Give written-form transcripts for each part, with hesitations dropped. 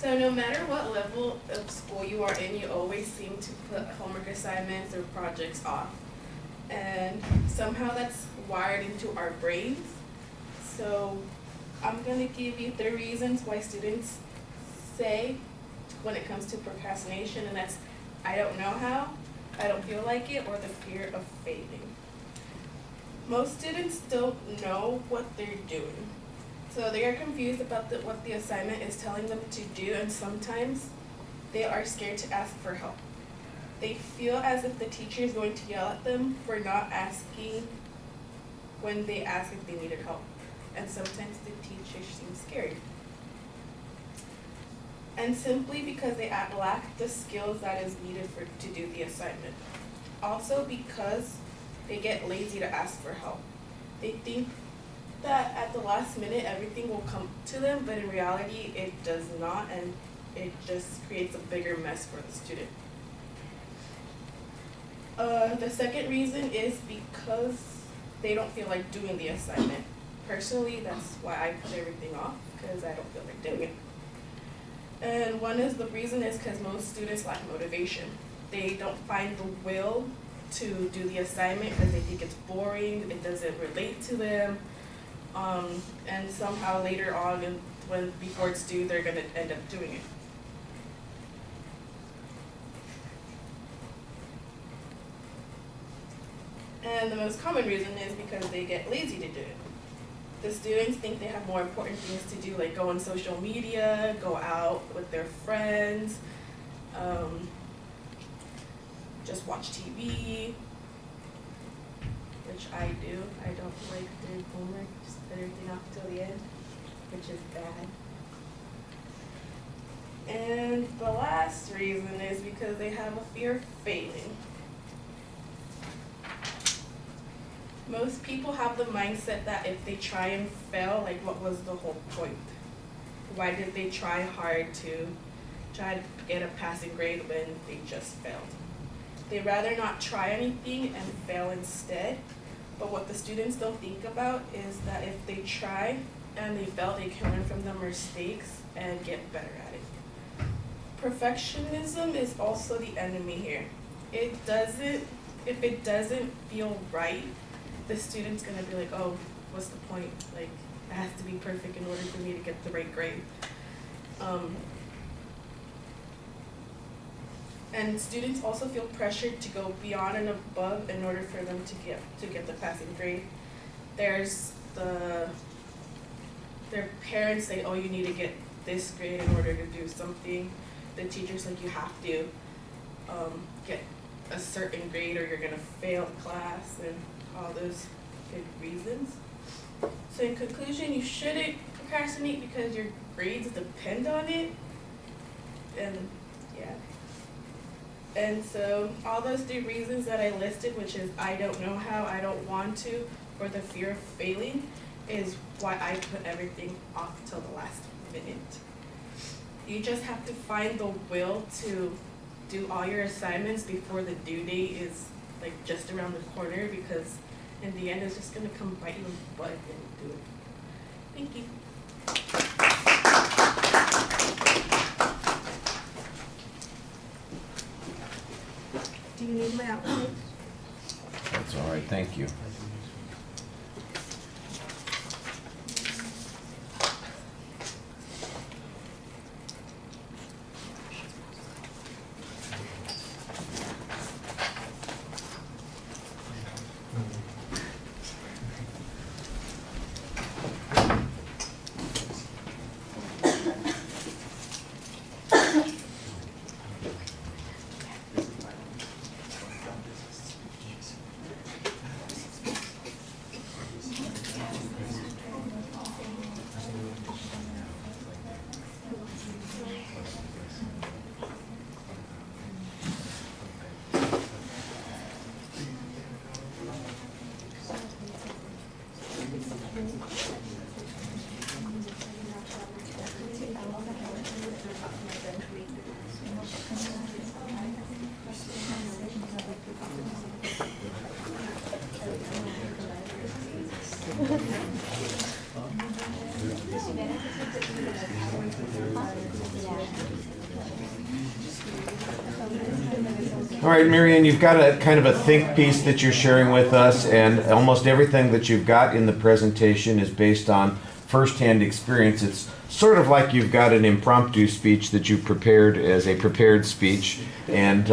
So no matter what level of school you are in, you always seem to put homework assignments or projects off. And somehow that's wired into our brains. So I'm gonna give you 3 reasons why students say when it comes to procrastination, and that's I don't know how, I don't feel like it, or the fear of failing. Most students don't know what they're doing. So they are confused about what the assignment is telling them to do, and sometimes they are scared to ask for help. They feel as if the teacher is going to yell at them for not asking when they ask if they needed help. And sometimes the teacher seems scared. And simply because they lack the skills that is needed to do the assignment. Also because they get lazy to ask for help. They think that at the last minute everything will come to them, but in reality it does not, and it just creates a bigger mess for the student. The second reason is because they don't feel like doing the assignment. Personally, that's why I put everything off, because I don't feel like doing it. And one is the reason is because most students lack motivation. They don't find the will to do the assignment because they think it's boring, it doesn't relate to them, and somehow later on, before it's due, they're going to end up doing it. And the most common reason is because they get lazy to do it. The students think they have more important things to do, like go on social media, go out with their friends, just watch TV, which I do. I don't like doing homework, just put everything off till the end, which is bad. And the last reason is because they have a fear of failing. Most people have the mindset that if they try and fail, like what was the whole point? Why did they try hard to get a passing grade when they just failed? They'd rather not try anything and fail instead. But what the students don't think about is that if they try and they fail, they can learn from their mistakes and get better at it. Perfectionism is also the enemy here. If it doesn't feel right, the student's gonna be like, oh, what's the point? Like, it has to be perfect in order for me to get the right grade. And students also feel pressured to go beyond and above in order for them to get the passing grade. There's their parents say, oh, you need to get this grade in order to do something. The teacher's like, you have to get a certain grade or you're gonna fail the class, and all those good reasons. So in conclusion, you shouldn't procrastinate because your grades depend on it. And yeah. And so all those 3 reasons that I listed, which is I don't know how, I don't want to, or the fear of failing, is why I put everything off till the last minute. You just have to find the will to do all your assignments before the due date is like just around the corner, because in the end it's just gonna come bite you in the butt if you don't do it. Thank you. Do you need my outfit? That's all right, thank you. All right, Marianne, you've got a kind of a think piece that you're sharing with us, and almost everything that you've got in the presentation is based on firsthand experience. It's sort of like you've got an impromptu speech that you prepared as a prepared speech, and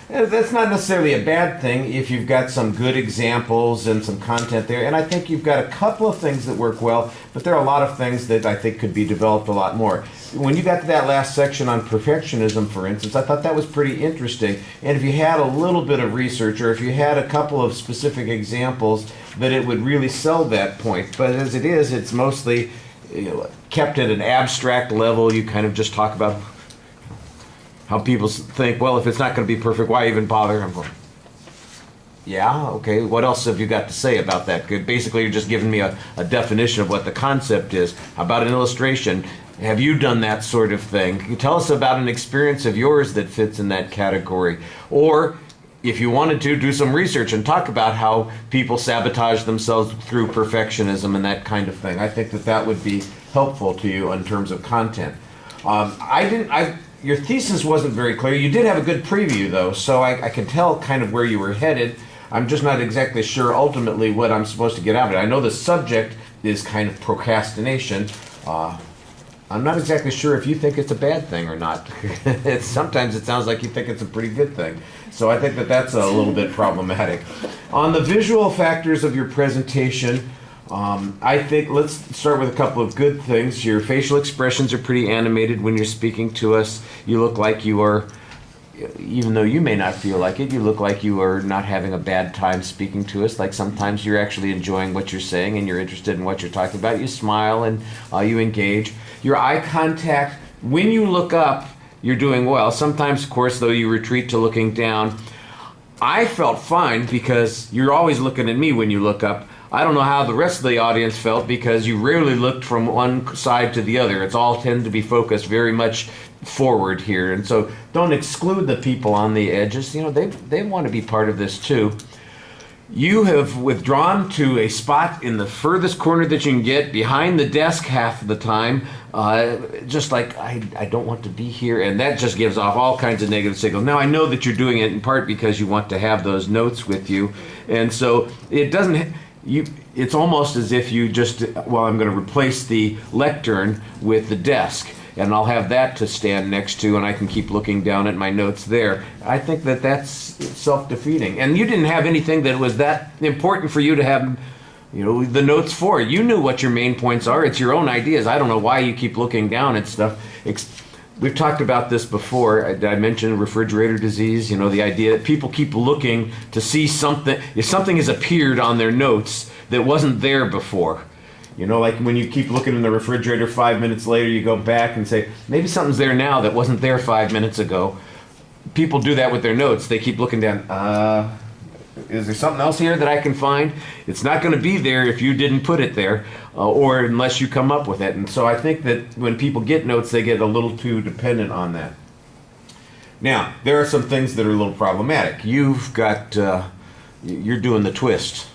that's not necessarily a bad thing if you've got some good examples and some content there. And I think you've got a couple of things that work well, but there are a lot of things that I think could be developed a lot more. When you got to that last section on perfectionism, for instance, I thought that was pretty interesting. And if you had a little bit of research, or if you had a couple of specific examples, that it would really sell that point. But as it is, it's mostly kept at an abstract level. You kind of just talk about how people think, well, if it's not going to be perfect, why even bother? I'm going, yeah, okay, what else have you got to say about that? Basically, you're just giving me a definition of what the concept is. How about an illustration? Have you done that sort of thing? Can you tell us about an experience of yours that fits in that category? Or, if you wanted to, do some research and talk about how people sabotage themselves through perfectionism and that kind of thing. I think that that would be helpful to you in terms of content. Your thesis wasn't very clear. You did have a good preview, though, so I can tell kind of where you were headed. I'm just not exactly sure ultimately what I'm supposed to get out of it. I know the subject is kind of procrastination. I'm not exactly sure if you think it's a bad thing or not. Sometimes it sounds like you think it's a pretty good thing. So I think that that's a little bit problematic. On the visual factors of your presentation, I think let's start with a couple of good things. Your facial expressions are pretty animated when you're speaking to us. You look like you are, even though you may not feel like it, you look like you are not having a bad time speaking to us. Like sometimes you're actually enjoying what you're saying and you're interested in what you're talking about. You smile and you engage. Your eye contact, when you look up, you're doing well. Sometimes, of course, though, you retreat to looking down. I felt fine because you're always looking at me when you look up. I don't know how the rest of the audience felt because you rarely looked from one side to the other. It's all tend to be focused very much forward here. And so don't exclude the people on the edges. They want to be part of this too. You have withdrawn to a spot in the furthest corner that you can get, behind the desk half of the time, just like, I don't want to be here, and that just gives off all kinds of negative signals. Now, I know that you're doing it in part because you want to have those notes with you, and so it doesn't... it's almost as if you just, I'm going to replace the lectern with the desk, and I'll have that to stand next to, and I can keep looking down at my notes there. I think that that's self-defeating. And you didn't have anything that was that important for you to have, the notes for. You knew what your main points are. It's your own ideas. I don't know why you keep looking down at stuff. We've talked about this before. I mentioned refrigerator disease, the idea that people keep looking to see something, if something has appeared on their notes that wasn't there before. Like when you keep looking in the refrigerator 5 minutes later, you go back and say, maybe something's there now that wasn't there 5 minutes ago. People do that with their notes. They keep looking down. Is there something else here that I can find? It's not going to be there if you didn't put it there, or unless you come up with it. And so I think that when people get notes, they get a little too dependent on that. Now, there are some things that are a little problematic. You've got, you're doing the twist.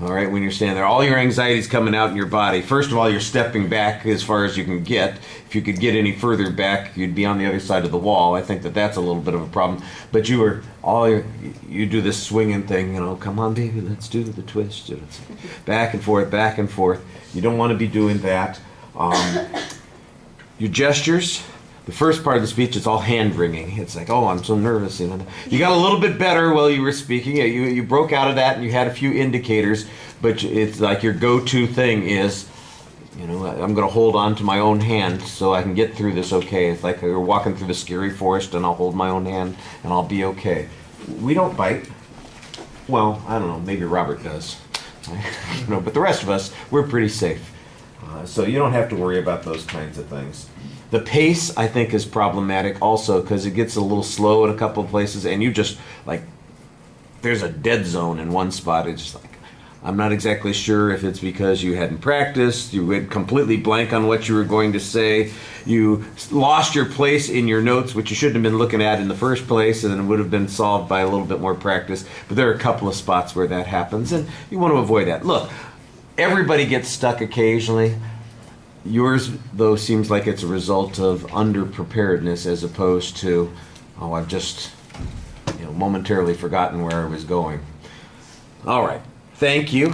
All right, when you're standing there, all your anxiety's coming out in your body. First of all, you're stepping back as far as you can get. If you could get any further back, you'd be on the other side of the wall. I think that that's a little bit of a problem. But you do this swinging thing, come on, baby, let's do the twist. It's back and forth, back and forth. You don't want to be doing that. Your gestures. The first part of the speech is all hand-wringing. It's like, I'm so nervous. You got a little bit better while you were speaking. You broke out of that and you had a few indicators, but it's like your go-to thing is, I'm going to hold on to my own hand so I can get through this okay. It's like you're walking through the scary forest and I'll hold my own hand and I'll be okay. We don't bite. Well, I don't know. Maybe Robert does. But the rest of us, we're pretty safe. So you don't have to worry about those kinds of things. The pace, I think, is problematic also because it gets a little slow in a couple of places, and you just, there's a dead zone in one spot. It's just like, I'm not exactly sure if it's because you hadn't practiced, you went completely blank on what you were going to say, you lost your place in your notes, which you shouldn't have been looking at in the first place, and it would have been solved by a little bit more practice. But there are a couple of spots where that happens, and you want to avoid that. Look, everybody gets stuck occasionally. Yours, though, seems like it's a result of underpreparedness as opposed to, I've just momentarily forgotten where I was going. All right. Thank you.